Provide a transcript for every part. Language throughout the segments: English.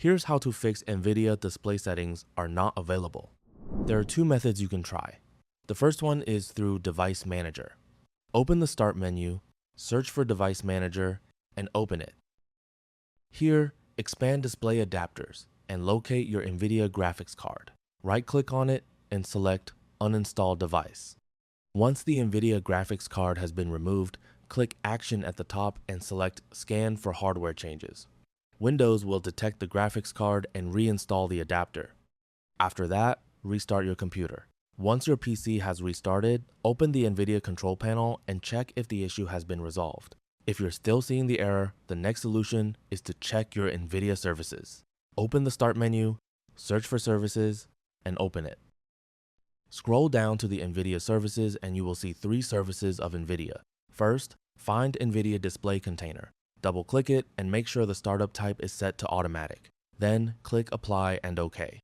Here's how to fix NVIDIA Display Settings are not available. There are two methods you can try. The first one is through Device Manager. Open the Start menu, search for Device Manager, and open it. Here, expand Display Adapters and locate your NVIDIA graphics card. Right-click on it and select Uninstall Device. Once the NVIDIA graphics card has been removed, click Action at the top and select Scan for hardware changes. Windows will detect the graphics card and reinstall the adapter. After that, restart your computer. Once your PC has restarted, open the NVIDIA control panel and check if the issue has been resolved. If you're still seeing the error, the next solution is to check your NVIDIA services. Open the Start menu, search for Services, and open it. Scroll down to the NVIDIA services and you will see 3 services of NVIDIA. First, find NVIDIA Display Container. Double-click it and make sure the startup type is set to automatic. Then click Apply and OK.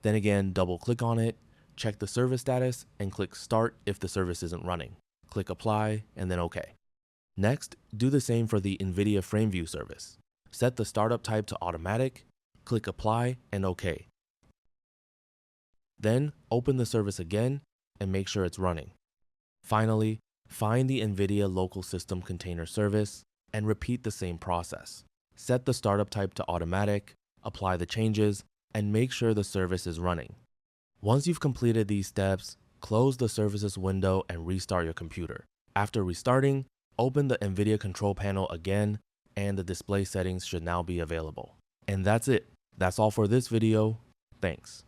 Then again, double-click on it, check the service status, and click Start if the service isn't running. Click Apply and then OK. Next, do the same for the NVIDIA FrameView service. Set the startup type to automatic, click Apply and OK. Then open the service again and make sure it's running. Finally, find the NVIDIA Local System Container service and repeat the same process. Set the startup type to automatic, apply the changes, and make sure the service is running. Once you've completed these steps, close the services window and restart your computer. After restarting, open the NVIDIA control panel again and the display settings should now be available. And that's it. That's all for this video. Thanks.